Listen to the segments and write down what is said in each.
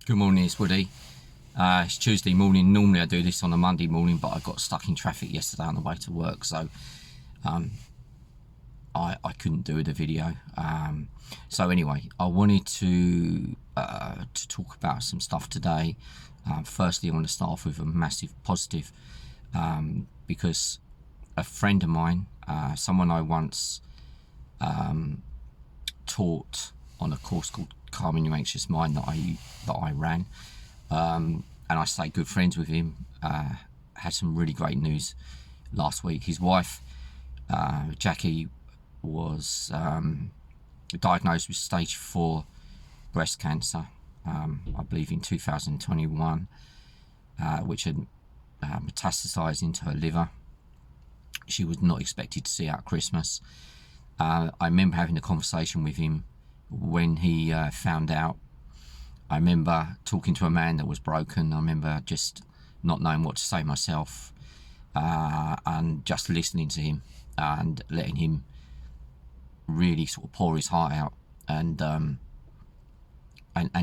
Good morning, it's Woody. It's Tuesday morning. Normally I do this on a Monday morning, but I got stuck in traffic yesterday on the way to work, so I couldn't do the video. So anyway, I wanted to talk about some stuff today. Firstly, I want to start off with a massive positive, because a friend of mine, someone I once taught on a course called Calming Your Anxious Mind that I ran, and I stayed good friends with him, had some really great news last week. His wife, Jackie, was diagnosed with stage 4 breast cancer, I believe in 2021, which had metastasized into her liver. She was not expected to see out Christmas. I remember having a conversation with him when he found out. I remember talking to a man that was broken. I remember just not knowing what to say myself, and just listening to him and letting him really sort of pour his heart out, and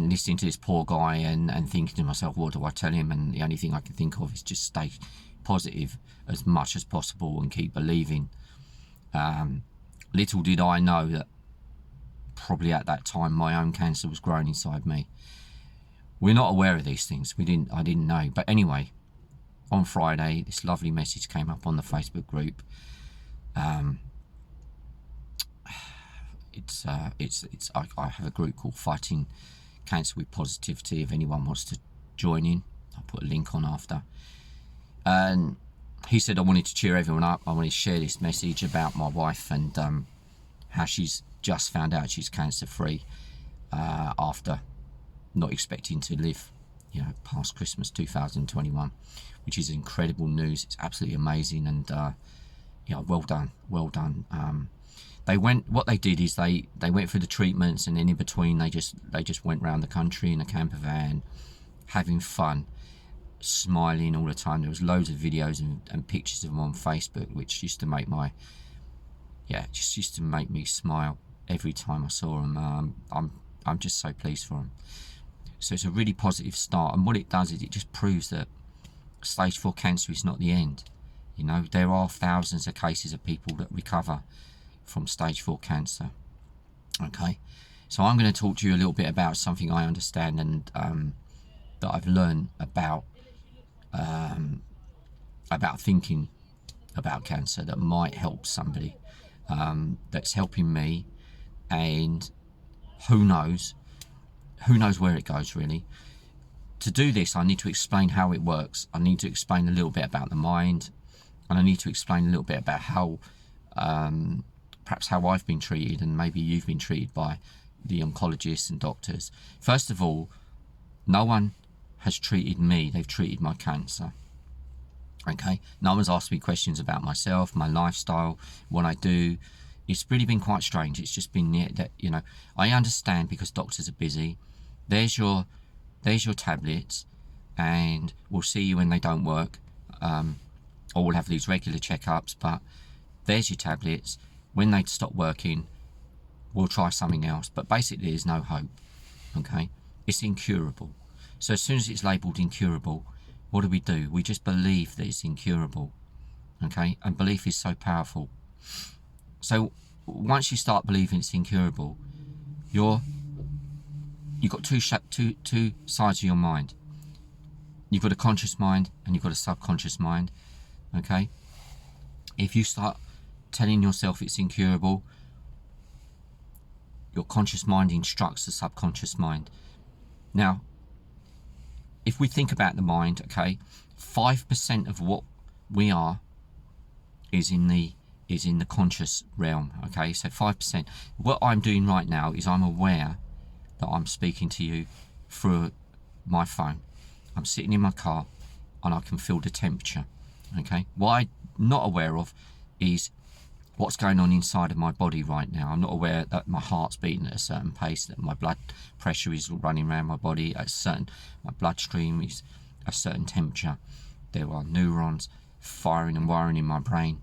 listening to this poor guy and thinking to myself, what do I tell him? And the only thing I can think of is just stay positive as much as possible and keep believing. Little did I know that probably at that time my own cancer was growing inside me. We're not aware of these things. I didn't know. But anyway, on Friday, this lovely message came up on the Facebook group. I have a group called Fighting Cancer with Positivity. If anyone wants to join in, I'll put a link on after. And he said I wanted to cheer everyone up. I wanted to share this message about my wife and how she's just found out she's cancer free, after not expecting to live, past Christmas 2021, which is incredible news. It's absolutely amazing, and well done. What they did is they went through the treatments, and then in between they just went around the country in a camper van, having fun, smiling all the time. There was loads of videos and pictures of them on Facebook, which used to make me smile every time I saw them. I'm just so pleased for them. So it's a really positive start, and what it does is it just proves that stage 4 cancer is not the end. There are thousands of cases of people that recover from stage 4 cancer. Okay, so I'm going to talk to you a little bit about something I understand and that I've learned about thinking about cancer that might help somebody, that's helping me, and who knows where it goes really. To do this, I need to explain how it works. I need to explain a little bit about the mind, and I need to explain a little bit about how perhaps how I've been treated, and maybe you've been treated by the oncologists and doctors. First of all, no one has treated me, they've treated my cancer. Okay, no one's asked me questions about myself, my lifestyle, what I do. It's really been quite strange. It's just been that, I understand because doctors are busy. There's your tablets, and we'll see you when they don't work, or we'll have these regular checkups, but there's your tablets. When they stop working, we'll try something else. But basically there's no hope. Okay, it's incurable. So as soon as it's labelled incurable, what do? We just believe that it's incurable. Okay, and belief is so powerful. So once you start believing it's incurable, you've got two sides of your mind. You've got a conscious mind and you've got a subconscious mind. Okay, if you start telling yourself it's incurable, your conscious mind instructs the subconscious mind. Now, if we think about the mind, okay, 5% of what we are is in the conscious realm. Okay, so 5%. What I'm doing right now is I'm aware that I'm speaking to you through my phone. I'm sitting in my car and I can feel the temperature. Okay, what I'm not aware of is what's going on inside of my body right now. I'm not aware that my heart's beating at a certain pace, that my blood pressure is running around my body at my bloodstream is a certain temperature. There are neurons firing and wiring in my brain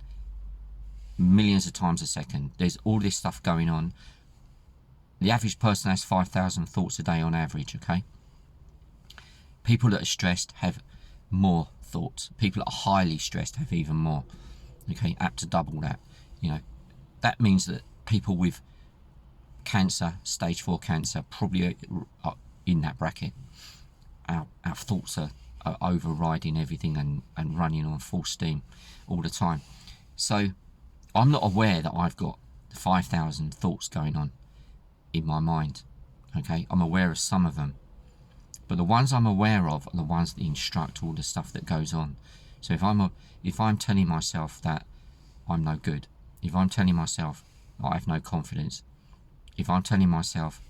millions of times a second. There's all this stuff going on. The average person has 5,000 thoughts a day on average, okay? People that are stressed have more thoughts. People that are highly stressed have even more. Okay, apt to double that. You know, that means that people with cancer, stage 4 cancer, probably are in that bracket. Our thoughts are overriding everything and running on full steam all the time. So I'm not aware that I've got 5,000 thoughts going on in my mind. Okay, I'm aware of some of them, but the ones I'm aware of are the ones that instruct all the stuff that goes on. So if I'm telling myself that I'm no good, if I'm telling myself I have no confidence, if I'm telling myself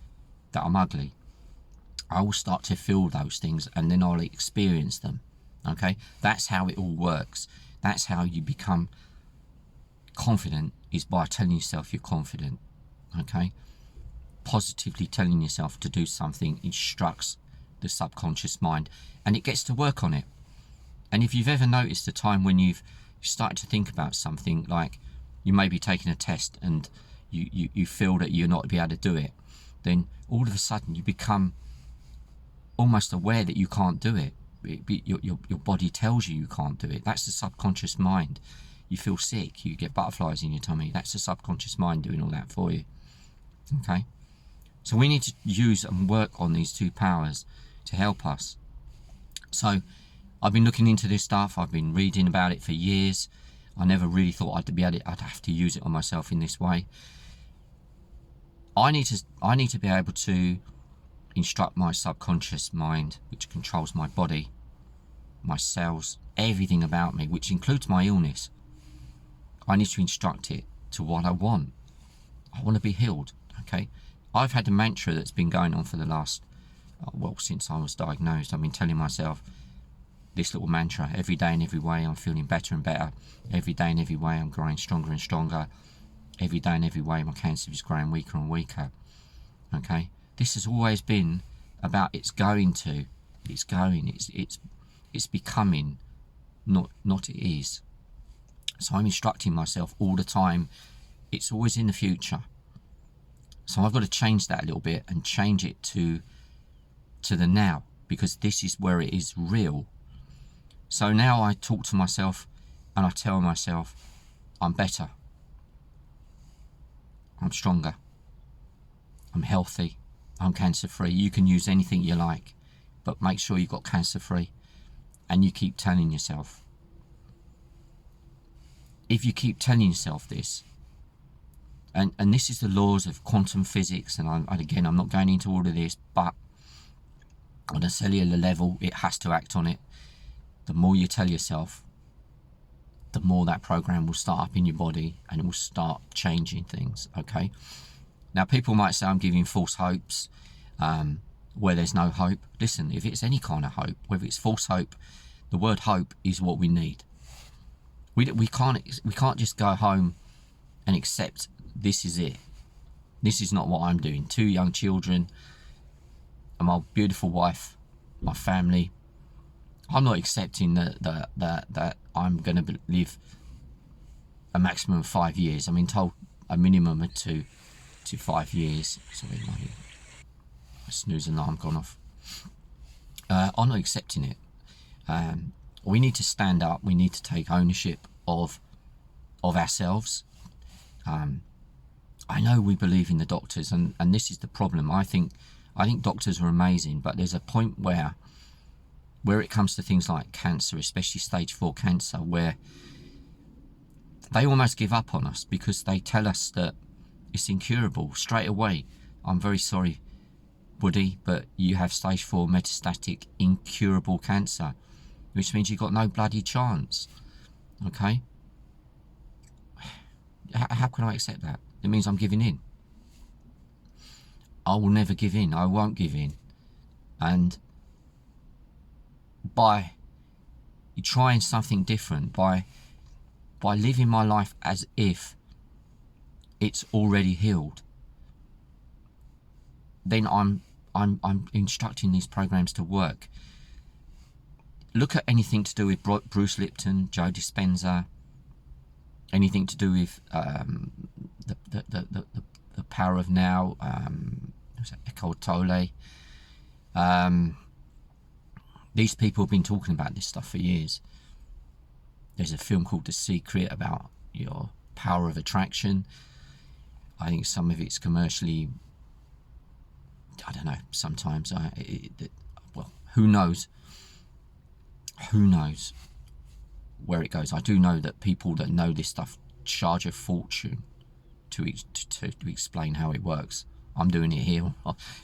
that I'm ugly, I will start to feel those things and then I'll experience them. Okay, that's how it all works. That's how you become confident, is by telling yourself you're confident. Okay, positively telling yourself to do something instructs the subconscious mind and it gets to work on it. And if you've ever noticed a time when you've started to think about something, like you may be taking a test and you feel that you're not be able to do it, then all of a sudden you become almost aware that you can't do it. Your body tells you can't do it. That's the subconscious mind. You feel sick, you get butterflies in your tummy. That's the subconscious mind doing all that for you. Okay, so we need to use and work on these two powers to help us. So I've been looking into this stuff. I've been reading about it for years. I never really thought I'd have to use it on myself in this way. I need to be able to instruct my subconscious mind, which controls my body, my cells, everything about me, which includes my illness. I need to instruct it to what I want. I want to be healed. Okay, I've had a mantra that's been going on for the last, since I was diagnosed. I've been telling myself this little mantra every day in every way. I'm feeling better and better. Every day in every way, I'm growing stronger and stronger. Every day in every way, my cancer is growing weaker and weaker. Okay, this has always been about it's becoming, not it is. So I'm instructing myself all the time. It's always in the future. So I've got to change that a little bit and change it to the now, because this is where it is real. So now I talk to myself and I tell myself I'm better, I'm stronger, I'm healthy, I'm cancer free. You can use anything you like, but make sure you've got cancer free. And you keep telling yourself. If you keep telling yourself this, and this is the laws of quantum physics, and again, I'm not going into all of this, but on a cellular level, it has to act on it. The more you tell yourself, the more that program will start up in your body and it will start changing things. Okay. Now, people might say I'm giving false hopes where there's no hope. Listen, if it's any kind of hope, whether it's false hope, the word hope is what we need. We can't just go home and accept this is it. This is not what I'm doing. 2 young children, and my beautiful wife, my family. I'm not accepting that I'm going to live a maximum of 5 years. I've been told a minimum of 2 to 5 years. Sorry, my snooze alarm gone off. I'm not accepting it. We need to stand up. We need to take ownership of ourselves. I know we believe in the doctors, and this is the problem. I think doctors are amazing, but there's a point where it comes to things like cancer, especially stage 4 cancer, where they almost give up on us because they tell us that it's incurable straight away. I'm very sorry, Woody, but you have stage 4 metastatic incurable cancer, which means you've got no bloody chance. Okay? How can I accept that? It means I'm giving in. I will never give in. I won't give in. And by trying something different, by living my life as if it's already healed, then I'm instructing these programs to work. Look at anything to do with Bruce Lipton, Joe Dispenza, anything to do with the power of now, Eckhart Tolle, These people have been talking about this stuff for years. There's a film called The Secret about your power of attraction. I think some of it's commercially, I don't know, sometimes well, who knows where it goes. I do know that people that know this stuff charge a fortune to explain how it works. I'm doing it here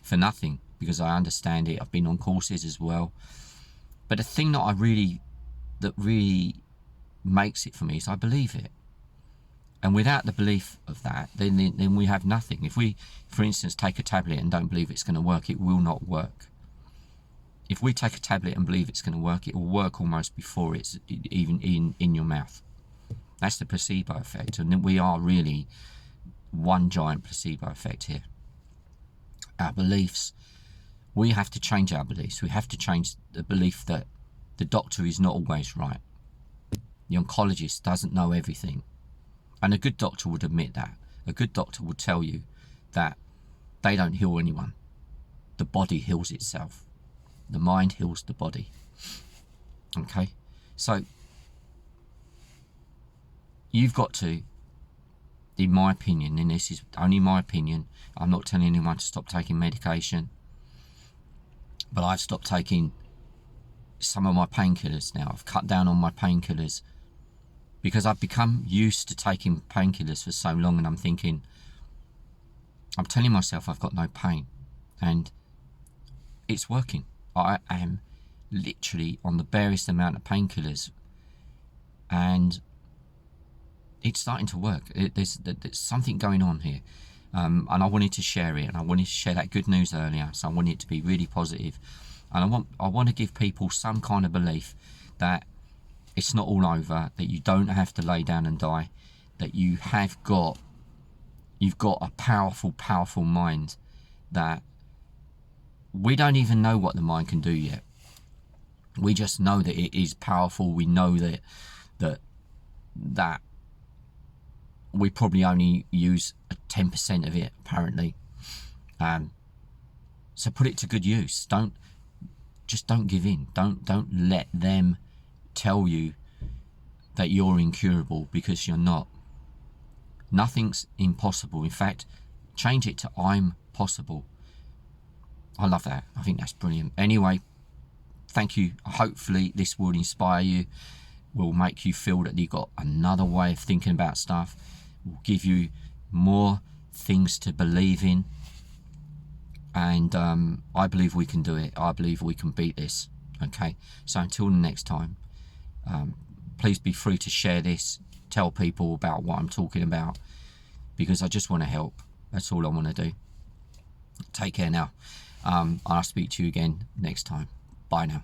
for nothing because I understand it. I've been on courses as well. But the thing that really makes it for me is I believe it. And without the belief of that, then we have nothing. If we, for instance, take a tablet and don't believe it's going to work, it will not work. If we take a tablet and believe it's going to work, it will work almost before it's even in your mouth. That's the placebo effect. And we are really one giant placebo effect here. Our beliefs, we have to change our beliefs. We have to change the belief that the doctor is not always right. The oncologist doesn't know everything. And a good doctor would admit that. A good doctor would tell you that they don't heal anyone. The body heals itself. The mind heals the body. Okay? So, you've got to, in my opinion, and this is only my opinion, I'm not telling anyone to stop taking medication, but I've stopped taking some of my painkillers now. I've cut down on my painkillers because I've become used to taking painkillers for so long, and I'm telling myself I've got no pain, and it's working. I am literally on the barest amount of painkillers, and it's starting to work. There's something going on here, and I wanted to share it, and I wanted to share that good news earlier, so I wanted it to be really positive, and I want to give people some kind of belief that it's not all over, that you don't have to lay down and die, that you've got a powerful mind, that we don't even know what the mind can do yet. We just know that it is powerful. We know that we probably only use 10% of it, apparently. So put it to good use. Don't give in. Don't let them tell you that you're incurable, because you're not. Nothing's impossible. In fact, change it to I'm possible. I love that. I think that's brilliant. Anyway, thank you. Hopefully this will inspire you, will make you feel that you've got another way of thinking about stuff, will give you more things to believe in, and I believe we can do it. I believe we can beat this. Okay, so until the next time, please be free to share this, tell people about what I'm talking about, because I just want to help. That's all I want to do. Take care now. I'll speak to you again next time. Bye now.